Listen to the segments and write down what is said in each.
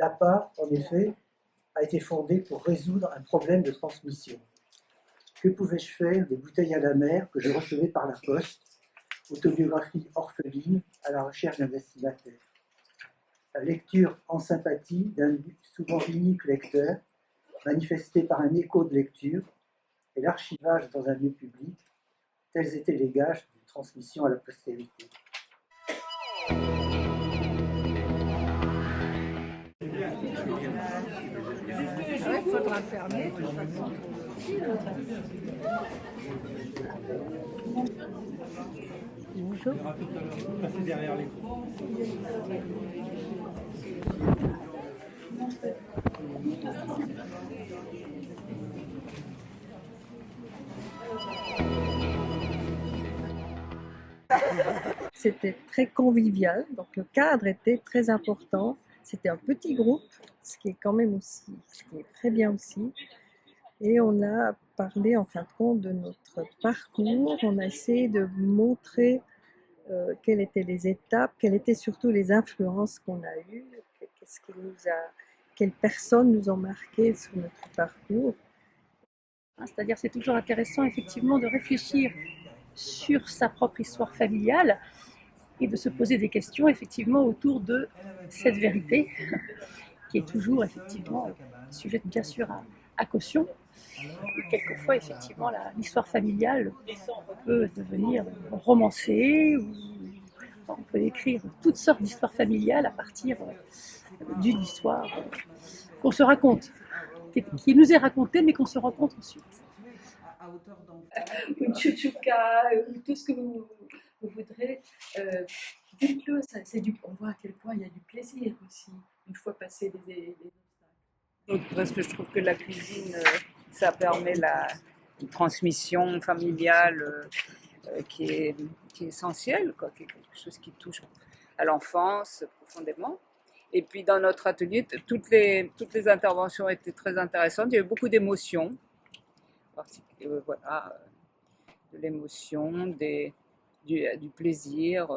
L'APA, en effet, a été fondée pour résoudre un problème de transmission. Que pouvais-je faire des bouteilles à la mer que je recevais par la poste, autobiographie orpheline à la recherche d'un destinataire? La lecture en sympathie d'un souvent unique lecteur, manifesté par un écho de lecture, et l'archivage dans un lieu public, tels étaient les gages d'une transmission à la postérité. Il faudra fermer de toute façon. Bonjour. Passer derrière les C'était très convivial, donc le cadre était très important. C'était un petit groupe, ce qui est quand même aussi, ce qui est très bien aussi. Et on a parlé en fin de compte de notre parcours, on a essayé de montrer quelles étaient les étapes, quelles étaient surtout les influences qu'on a eues, quelles personnes nous ont marqué sur notre parcours. C'est-à-dire c'est toujours intéressant effectivement de réfléchir sur sa propre histoire familiale et de se poser des questions effectivement autour de cette vérité qui est toujours effectivement sujette bien sûr à caution. Et quelquefois effectivement l'histoire familiale peut devenir romancée ou on peut écrire toutes sortes d'histoires familiales à partir d'une histoire qu'on se raconte, qui nous est racontée mais qu'on se raconte ensuite. Une chouchouka, tout ce que vous voudrez. Dites-le, on voit à quel point il y a du plaisir aussi, une fois passé les obstacles. Donc, parce que je trouve que la cuisine, ça permet une transmission familiale qui est essentielle, quoi, qui est quelque chose qui touche à l'enfance profondément. Et puis dans notre atelier, toutes les interventions étaient très intéressantes. Il y avait beaucoup d'émotions, voilà, de l'émotion, du plaisir,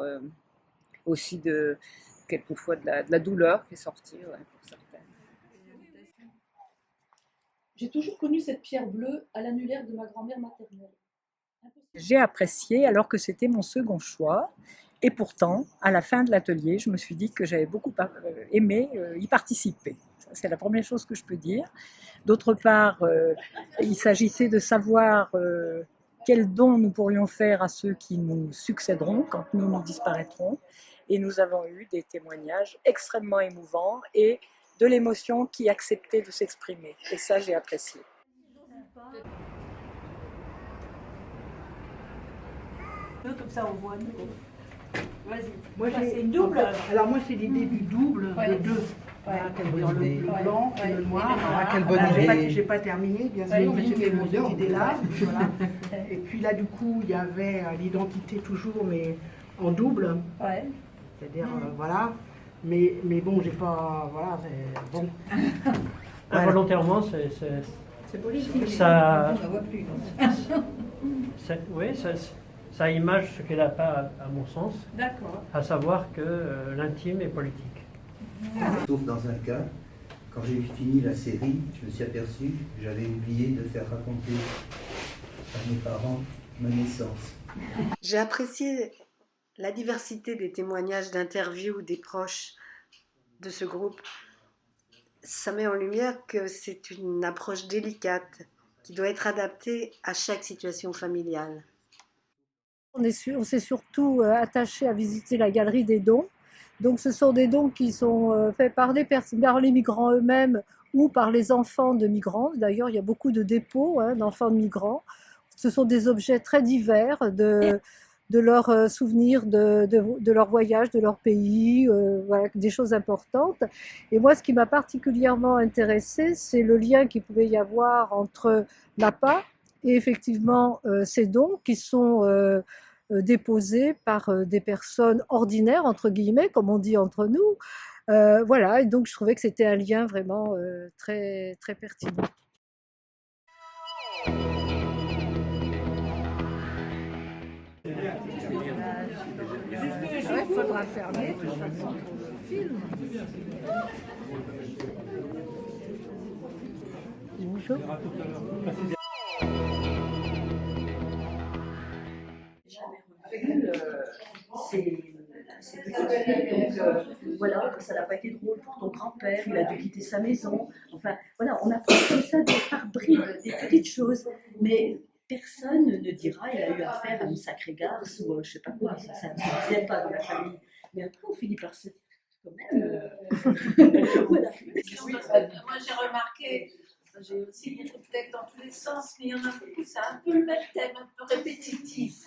aussi quelquefois de la douleur qui est sortie, ouais, pour certaines. J'ai toujours connu cette pierre bleue à l'annulaire de ma grand-mère maternelle. J'ai apprécié alors que c'était mon second choix. Et pourtant, à la fin de l'atelier, je me suis dit que j'avais beaucoup aimé y participer. Ça, c'est la première chose que je peux dire. D'autre part, il s'agissait de savoir quels dons nous pourrions faire à ceux qui nous succéderont quand nous disparaîtrons. Et nous avons eu des témoignages extrêmement émouvants et de l'émotion qui acceptait de s'exprimer. Et ça, j'ai apprécié. Comme ça, on voit nous. Vas-y. Moi, c'est une double. Alors moi, c'est l'idée du double, de deux. Voilà, le blanc et le noir. Quelle bonne idée. J'ai pas terminé, bien sûr, mais j'ai fait mon cette idée-là. Voilà. Et puis là, du coup, il y avait l'identité toujours, mais en double. Ouais. C'est-à-dire, voilà. Mais bon, j'ai pas... Voilà, c'est bon. Involontairement, C'est politique. ça... On ne voit plus. Oui, ça image ce qu'elle n'a pas, à mon sens, D'accord. à savoir que l'intime est politique. Sauf dans un cas, quand j'ai fini la série, je me suis aperçu que j'avais oublié de faire raconter à mes parents ma naissance. J'ai apprécié la diversité des témoignages d'interviews des proches de ce groupe. Ça met en lumière que c'est une approche délicate qui doit être adaptée à chaque situation familiale. On s'est surtout attaché à visiter la galerie des dons. Donc ce sont des dons qui sont faits par les migrants eux-mêmes ou par les enfants de migrants. D'ailleurs, il y a beaucoup de dépôts d'enfants de migrants. Ce sont des objets très divers de leurs souvenirs de leur voyage, de leur pays, voilà, des choses importantes. Et moi, ce qui m'a particulièrement intéressée, c'est le lien qu'il pouvait y avoir entre l'APA et effectivement ces dons qui sont déposés par des personnes ordinaires, entre guillemets, comme on dit entre nous. Voilà, et donc je trouvais que c'était un lien vraiment très, très pertinent. Il faudra fermer de toute façon pour le film. Bonjour. C'est petit, donc voilà, ça n'a pas été drôle pour ton grand-père, il a dû quitter sa maison. Enfin, voilà, on apprend comme ça par bribes, des petites choses. Mais personne ne dira il a eu affaire à une sacrée garce ou je sais pas quoi, ça ne se disait pas dans la famille. Mais après, on finit par se dire quand même. Voilà. Moi, j'ai remarqué, j'ai aussi lu des textes dans tous les sens, mais il y en a beaucoup, c'est un peu le même thème, un peu répétitif.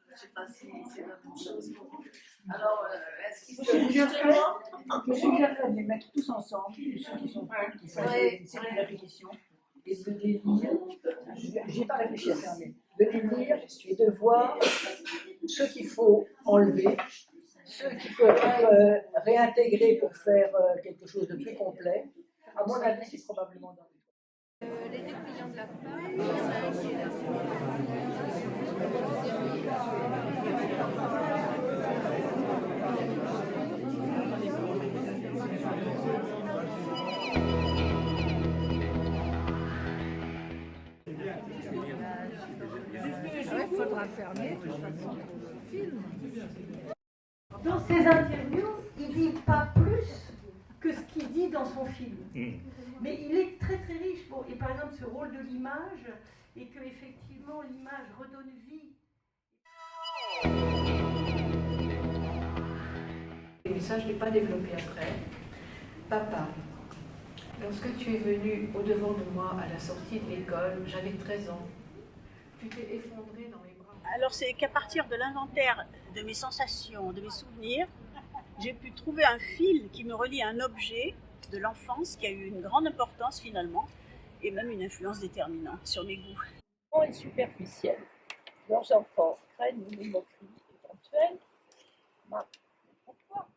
Je ne sais pas si c'est la même chose pour vous. Alors, est-ce qu'il faut justement... Je suggère de les mettre tous ensemble, ceux qui sont prêts, qui font une répétition, et de les lire. Je n'ai pas réfléchi à ça, mais de les lire et de voir ce qu'il faut enlever, ceux qui peuvent réintégrer pour faire quelque chose de plus complet. À mon avis, c'est probablement dans Les deux clients de la part, il y en a un qui est là. Il faudra fermer de toute façon pour le film. Dans ses interviews, il dit pas plus que ce qu'il dit dans son film. Mais il est très très riche. Bon, et par exemple, ce rôle de l'image, et que effectivement l'image redonne vie. Et ça, je ne l'ai pas développé après. Papa, lorsque tu es venu au-devant de moi à la sortie de l'école, j'avais 13 ans. Tu t'es effondré dans mes bras. Alors c'est qu'à partir de l'inventaire de mes sensations, de mes souvenirs, j'ai pu trouver un fil qui me relie à un objet de l'enfance qui a eu une grande importance finalement, et même une influence déterminante sur mes goûts. Et superficielle. Leurs enfants craignent une moquerie éventuelle. Pourquoi?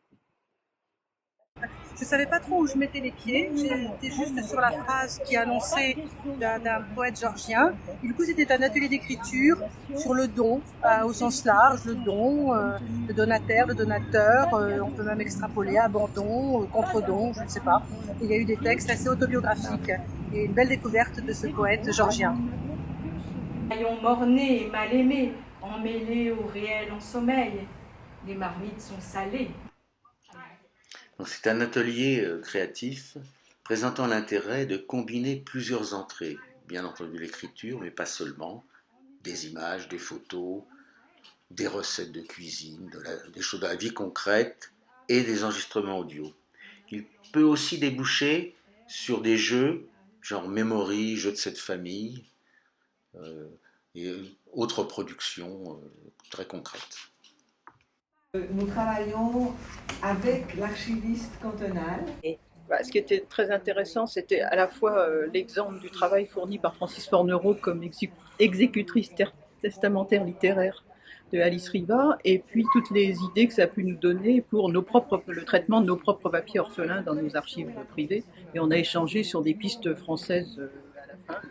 Je ne savais pas trop où je mettais les pieds, j'étais juste sur la phrase qui annonçait d'un poète georgien. Et du coup, c'était un atelier d'écriture sur le don, au sens large, le don, le donataire, le donateur, on peut même extrapoler abandon, contre-don, je ne sais pas. Et il y a eu des textes assez autobiographiques et une belle découverte de ce poète georgien. Maillons mornés et mal aimés, emmêlés au réel en sommeil, les marmites sont salées. C'est un atelier créatif présentant l'intérêt de combiner plusieurs entrées, bien entendu l'écriture, mais pas seulement, des images, des photos, des recettes de cuisine, des choses de la vie concrète et des enregistrements audio. Il peut aussi déboucher sur des jeux, genre Memory, jeux de cette famille, et autres productions très concrètes. Nous travaillons avec l'archiviste cantonal. Ce qui était très intéressant, c'était à la fois l'exemple du travail fourni par Francis Fornereau comme exécutrice testamentaire littéraire de Alice Riva, et puis toutes les idées que ça a pu nous donner pour le traitement de nos propres papiers orphelins dans nos archives privées. Et on a échangé sur des pistes françaises à la fin.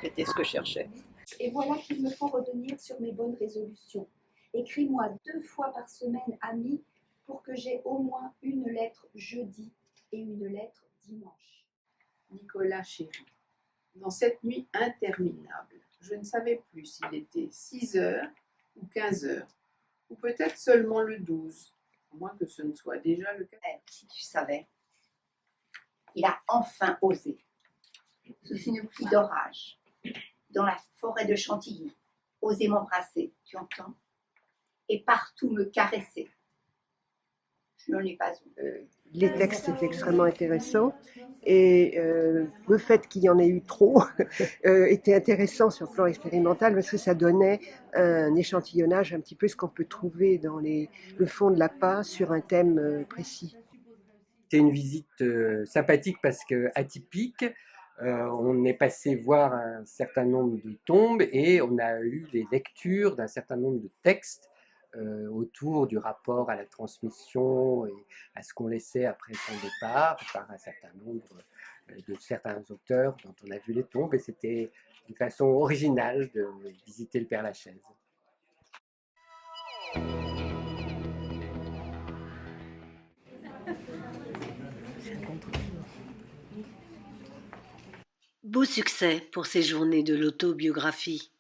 C'était ce que je cherchais. Et voilà qu'il me faut revenir sur mes bonnes résolutions. Écris-moi 2 fois par semaine, ami, pour que j'aie au moins une lettre jeudi et une lettre dimanche. Nicolas chéri, dans cette nuit interminable, je ne savais plus s'il était 6 heures ou 15 heures, ou peut-être seulement le 12, à moins que ce ne soit déjà le cas. Si tu savais, il a enfin osé, sous une pluie d'orage, dans la forêt de Chantilly, oser m'embrasser, tu entends? Et partout me caresser. Je n'en ai pas eu. Les textes étaient extrêmement intéressants et le fait qu'il y en ait eu trop était intéressant sur le plan expérimental parce que ça donnait un échantillonnage un petit peu ce qu'on peut trouver dans le fond de l'appât sur un thème précis. C'était une visite sympathique parce que atypique. On est passé voir un certain nombre de tombes et on a eu les lectures d'un certain nombre de textes autour du rapport à la transmission et à ce qu'on laissait après son départ par un certain nombre de certains auteurs dont on a vu les tombes, et c'était une façon originale de visiter le Père-Lachaise. Beau succès pour ces journées de l'autobiographie,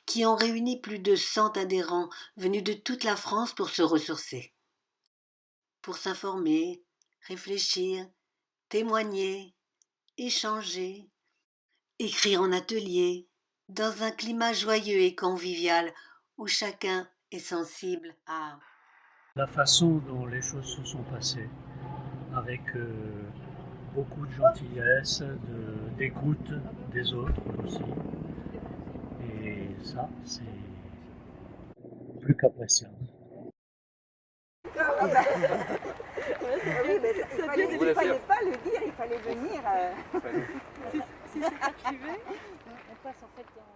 qui ont réuni plus de 100 adhérents venus de toute la France pour se ressourcer, pour s'informer, réfléchir, témoigner, échanger, écrire en atelier, dans un climat joyeux et convivial où chacun est sensible à la façon dont les choses se sont passées, avec beaucoup de gentillesse, d'écoute des autres aussi. Et ça, c'est plus qu'appréciable. Oui, mais il ne fallait pas le dire, il fallait venir. Si c'est archivé, on passe en fait dans...